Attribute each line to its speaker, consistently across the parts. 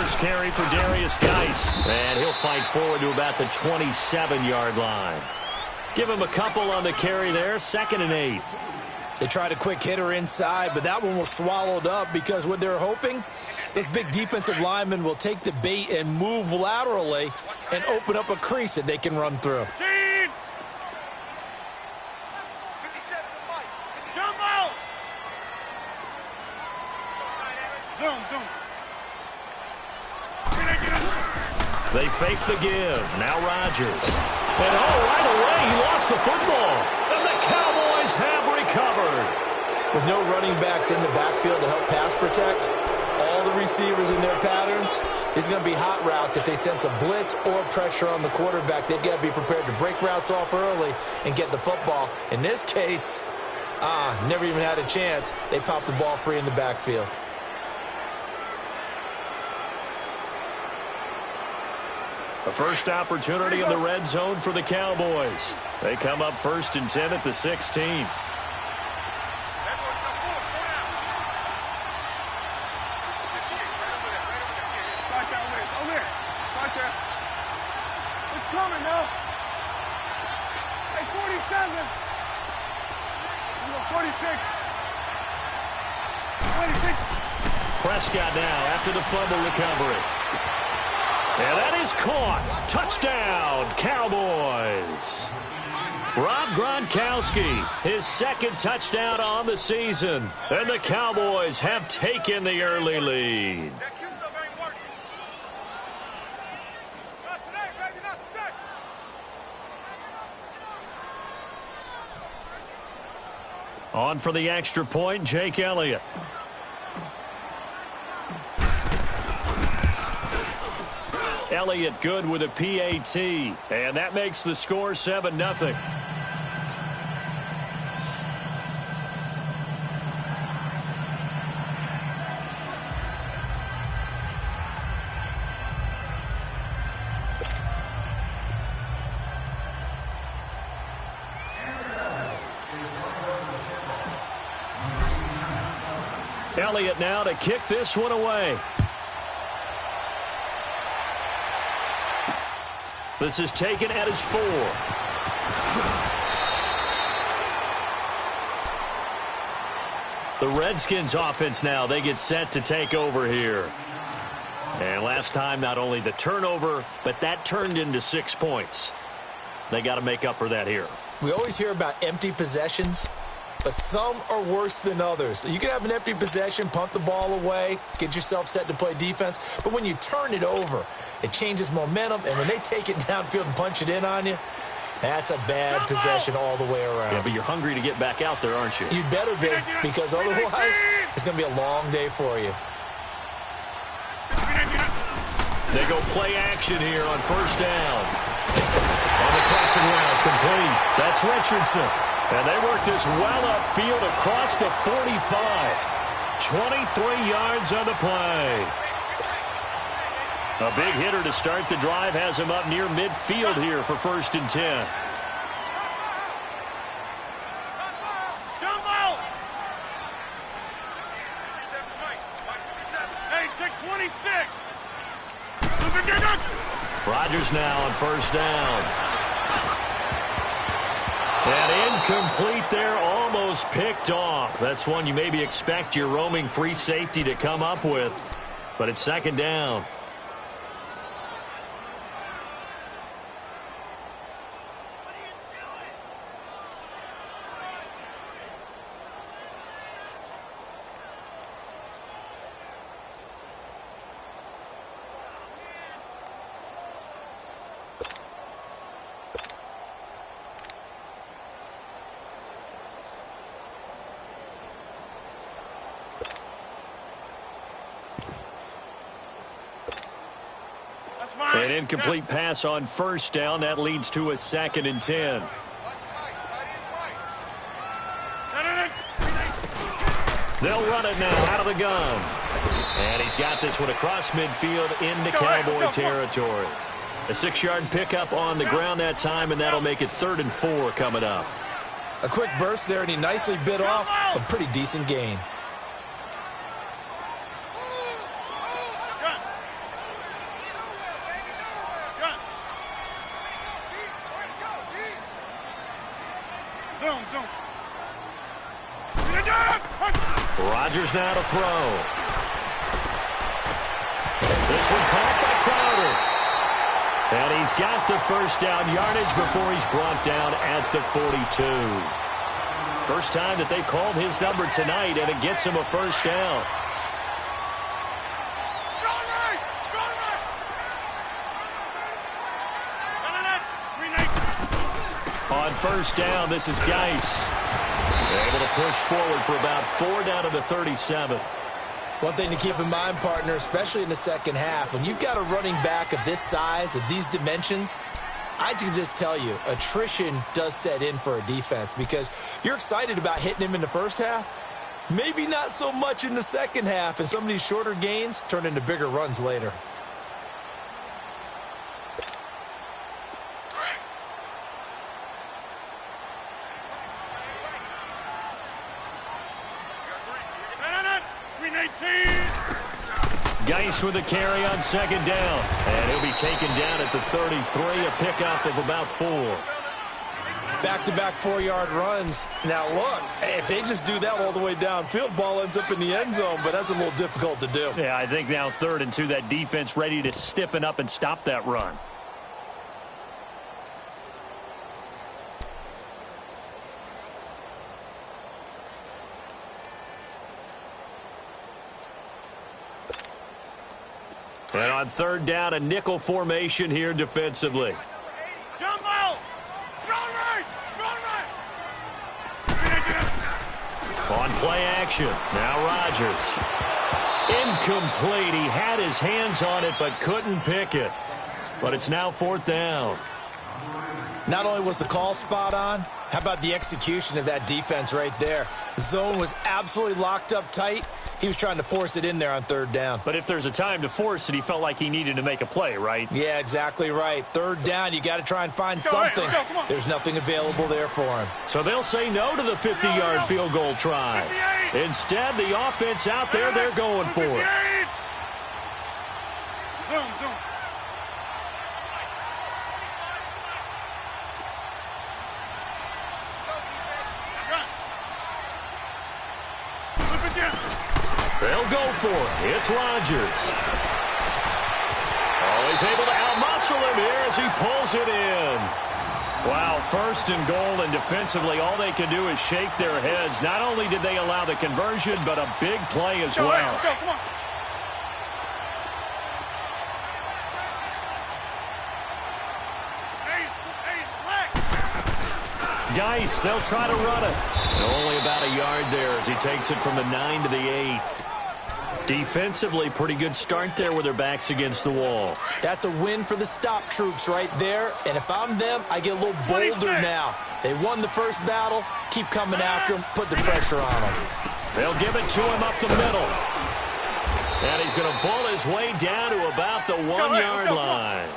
Speaker 1: first carry for Darius Geis. And he'll fight forward to about the 27-yard line. Give him a couple on the carry there, 2nd and 8.
Speaker 2: They tried a quick hitter inside, but that one was swallowed up because what they're hoping, this big defensive lineman will take the bait and move laterally and open up a crease that they can run through.
Speaker 1: They fake the give. Now Rodgers. And right away, he lost the football. And the Cowboys have recovered.
Speaker 2: With no running backs in the backfield to help pass protect, all the receivers in their patterns, it's going to be hot routes. If they sense a blitz or pressure on the quarterback, they've got to be prepared to break routes off early and get the football. In this case, never even had a chance. They popped the ball free in the backfield.
Speaker 1: A first opportunity in the red zone for the Cowboys. They come up 1st and 10 at the 16. Prescott now after the fumble recovery. And that is caught. Touchdown, Cowboys. Rob Gronkowski, his 2nd touchdown on the season. And the Cowboys have taken the early lead. On for the extra point, Jake Elliott. Elliott good with a PAT, and that makes the score 7-0. Elliott now to kick this one away. This is taken at his 4. The Redskins offense now, they get set to take over here. And last time, not only the turnover, but that turned into 6 points. They got to make up for that here.
Speaker 2: We always hear about empty possessions, but some are worse than others. You can have an empty possession, punt the ball away, get yourself set to play defense, but when you turn it over, it changes momentum, and when they take it downfield and punch it in on you, that's a bad possession all the way around.
Speaker 1: Yeah, but you're hungry to get back out there, aren't you?
Speaker 2: You better be, because otherwise it's going to be a long day for you.
Speaker 1: They go play action here on 1st down. On the crossing route, complete. That's Richardson. And they work this well upfield across the 45. 23 yards on the play. A big hitter to start the drive has him up near midfield here for 1st and 10. Rodgers now on 1st down. And incomplete there, almost picked off. That's one you maybe expect your roaming free safety to come up with. But it's 2nd down. An incomplete pass on 1st down. That leads to a 2nd and 10. They'll run it now out of the gun. And he's got this one across midfield into Cowboy territory. A 6-yard pickup on the ground that time, and that'll make it 3rd and 4 coming up.
Speaker 2: A quick burst there, and he nicely bit off a pretty decent gain.
Speaker 1: Rodgers now to throw. This one caught by Crowder. And he's got the first down yardage before he's brought down at the 42. First time that they've called his number tonight, and it gets him a first down. On first down, this is Geis. Able to push forward for about 4 down to the 37.
Speaker 2: One thing to keep in mind, partner, especially in the second half, when you've got a running back of this size, of these dimensions, I can just tell you, attrition does set in for a defense because you're excited about hitting him in the first half. Maybe not so much in the second half, and some of these shorter gains turn into bigger runs later.
Speaker 1: Geis with a carry on second down. And he'll be taken down at the 33, a pickup of about 4.
Speaker 2: Back-to-back 4-yard runs. Now, look, if they just do that all the way downfield, ball ends up in the end zone, but that's a little difficult to do.
Speaker 1: Yeah, I think now 3rd and 2, that defense ready to stiffen up and stop that run. And on 3rd down, a nickel formation here defensively.
Speaker 3: Jump out! Strong right!
Speaker 1: On play action, now Rodgers. Incomplete. He had his hands on it but couldn't pick it. But it's now 4th down.
Speaker 2: Not only was the call spot on, how about the execution of that defense right there? The zone was absolutely locked up tight. He was trying to force it in there on 3rd down.
Speaker 1: But if there's a time to force it, he felt like he needed to make a play, right?
Speaker 2: Yeah, exactly right. 3rd down, you got to try and find something. There's nothing available there for him.
Speaker 1: So they'll say no to the 50-yard field goal try. Instead, the offense out there, they're going for it.
Speaker 3: Zoom.
Speaker 1: They'll go for it. It's Rodgers. Oh, he's able to outmuscle him here as he pulls it in. Wow, 1st and goal, and defensively, all they can do is shake their heads. Not only did they allow the conversion, but a big play as well.
Speaker 3: Let's go, come on.
Speaker 1: Geis, they'll try to run it. And only about a yard there as he takes it from the 9 to the 8. Defensively, pretty good start there with their backs against the wall.
Speaker 2: That's a win for the stop troops right there. And if I'm them, I get a little bolder now. They won the first battle. Keep coming after them. Put the pressure on them.
Speaker 1: They'll give it to him up the middle. And he's going to bull his way down to about the 1-yard line.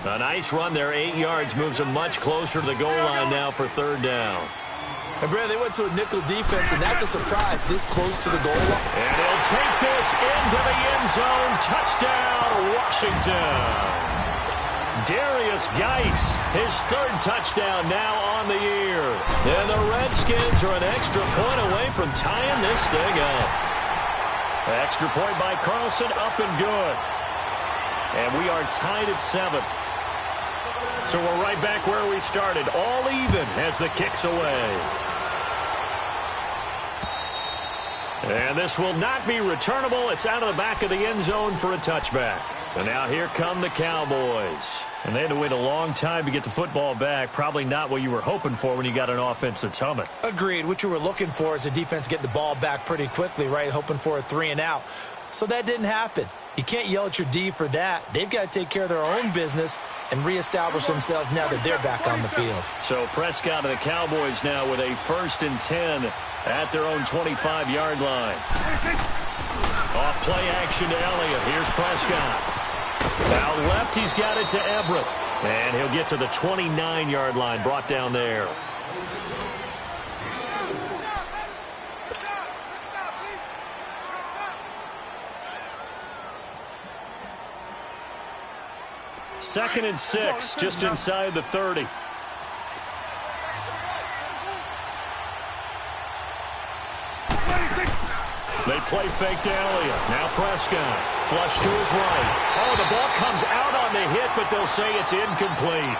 Speaker 1: A nice run there, 8 yards, moves him much closer to the goal line now for 3rd down.
Speaker 2: And, Brad, they went to a nickel defense, and that's a surprise this close to the goal line.
Speaker 1: And he'll take this into the end zone. Touchdown, Washington. Darius Geis, his 3rd touchdown now on the year. And the Redskins are an extra point away from tying this thing up. Extra point by Carlson, up and good. And we are tied at 7. So we're right back where we started, all even as the kick's away. And this will not be returnable. It's out of the back of the end zone for a touchback. And now here come the Cowboys. And they had to wait a long time to get the football back. Probably not what you were hoping for when you got an offense that's humming.
Speaker 2: Agreed. What you were looking for is a defense getting the ball back pretty quickly, right? Hoping for a 3 and out. So that didn't happen. You can't yell at your D for that. They've got to take care of their own business and reestablish themselves now that they're back on the field.
Speaker 1: So Prescott and the Cowboys now with a 1st and 10 at their own 25-yard line. Off play action to Elliott. Here's Prescott. Out left, he's got it to Everett. And he'll get to the 29-yard line, brought down there. Second and 6, just inside the 30. They play fake to Elliott. Now Prescott. Flush to his right. Oh, the ball comes out on the hit, but they'll say it's incomplete.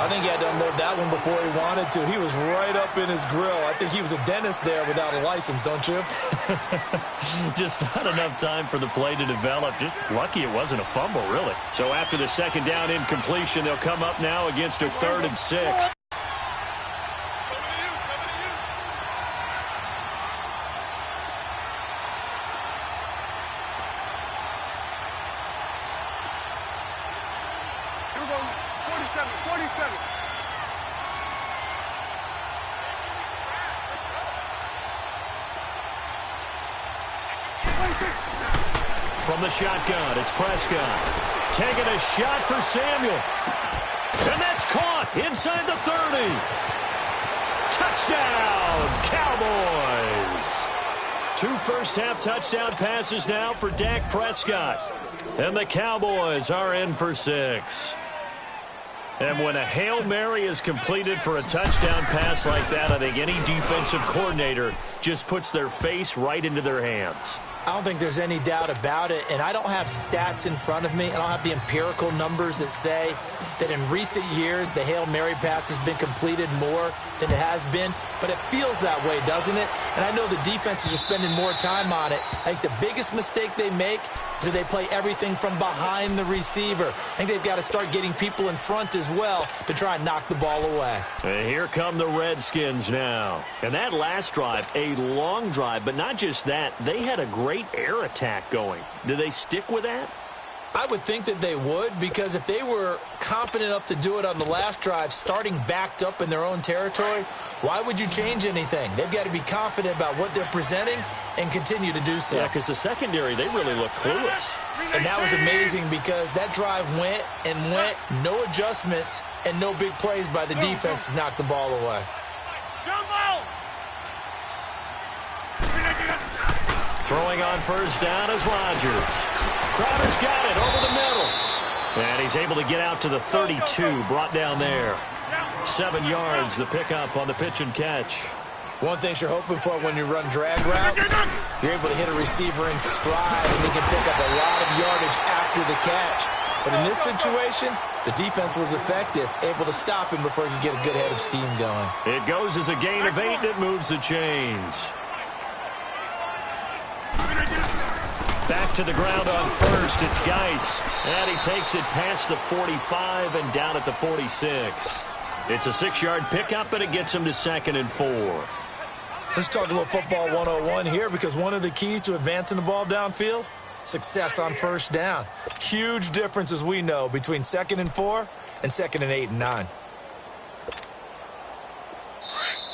Speaker 2: I think he had to unload that one before he wanted to. He was right up in his grill. I think he was a dentist there without a license, don't you?
Speaker 1: Just not enough time for the play to develop. Just lucky it wasn't a fumble, really. So after the second down incompletion, they'll come up now against a 3rd and 6. From the shotgun, it's Prescott. Taking a shot for Samuel. And that's caught inside the 30. Touchdown, Cowboys. 2 first-half touchdown passes now for Dak Prescott. And the Cowboys are in for 6. And when a Hail Mary is completed for a touchdown pass like that, I think any defensive coordinator just puts their face right into their hands.
Speaker 2: I don't think there's any doubt about it, and I don't have stats in front of me. I don't have the empirical numbers that say that in recent years the Hail Mary pass has been completed more than it has been, but it feels that way, doesn't it? And I know the defenses are spending more time on it. I think the biggest mistake they make is that they play everything from behind the receiver. I think they've got to start getting people in front as well to try and knock the ball away.
Speaker 1: And here come the Redskins now. And that last drive, a long drive, but not just that, they had a great air attack going. Do they stick with that?
Speaker 2: I would think that they would, because if they were confident enough to do it on the last drive, starting backed up in their own territory, why would you change anything? They've got to be confident about what they're presenting and continue to do so.
Speaker 1: Yeah, because the secondary, they really look clueless.
Speaker 2: And that was amazing because that drive went and went, no adjustments and no big plays by the defense to knock the ball away.
Speaker 1: Throwing on first down is Rodgers. Crowder's got it over the middle. And he's able to get out to the 32, brought down there. 7 yards, the pickup on the pitch and catch.
Speaker 2: One thing you're hoping for when you run drag routes, you're able to hit a receiver in stride and he can pick up a lot of yardage after the catch. But in this situation, the defense was effective, able to stop him before he could get a good head of steam going.
Speaker 1: It goes as a gain of 8, and it moves the chains. Back to the ground on first, it's Geis. And he takes it past the 45 and down at the 46. It's a 6-yard pickup, and it gets him to 2nd and 4.
Speaker 2: Let's talk a little football 101 here, because one of the keys to advancing the ball downfield, success on first down. Huge difference, as we know, between 2nd and 4 and 2nd and 8 and 9.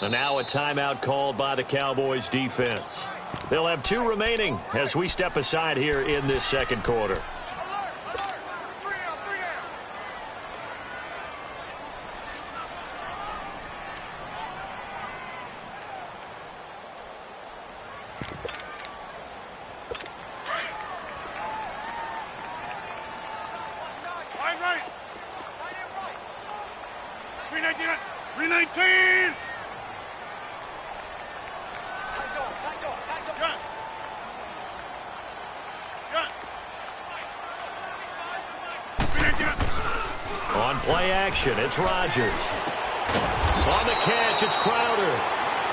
Speaker 1: And now a timeout called by the Cowboys defense. They'll have 2 remaining as we step aside here in this second quarter.
Speaker 3: Right. 319.
Speaker 1: On play action, it's Rodgers. On the catch, it's Crowder.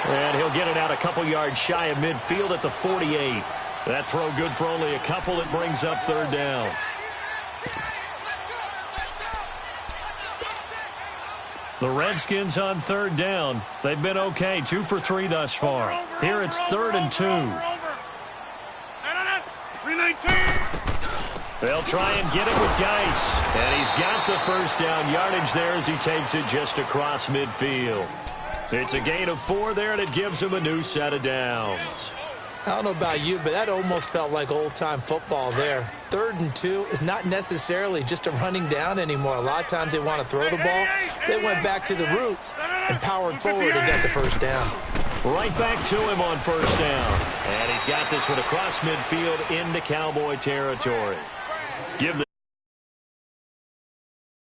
Speaker 1: And he'll get it out a couple yards shy of midfield at the 48. That throw good for only a couple. It brings up 3rd down. The Redskins on 3rd down. They've been okay, 2 for 3 thus far. Here it's 3rd and 2.
Speaker 3: 319.
Speaker 1: They'll try and get it with Geis. And he's got the first down yardage there as he takes it just across midfield. It's a gain of 4 there, and it gives him a new set of downs.
Speaker 2: I don't know about you, but that almost felt like old-time football there. 3rd and 2 is not necessarily just a running down anymore. A lot of times they want to throw the ball. They went back to the roots and powered forward and got the first down.
Speaker 1: Right back to him on first down. And he's got this one across midfield into Cowboy territory. Give the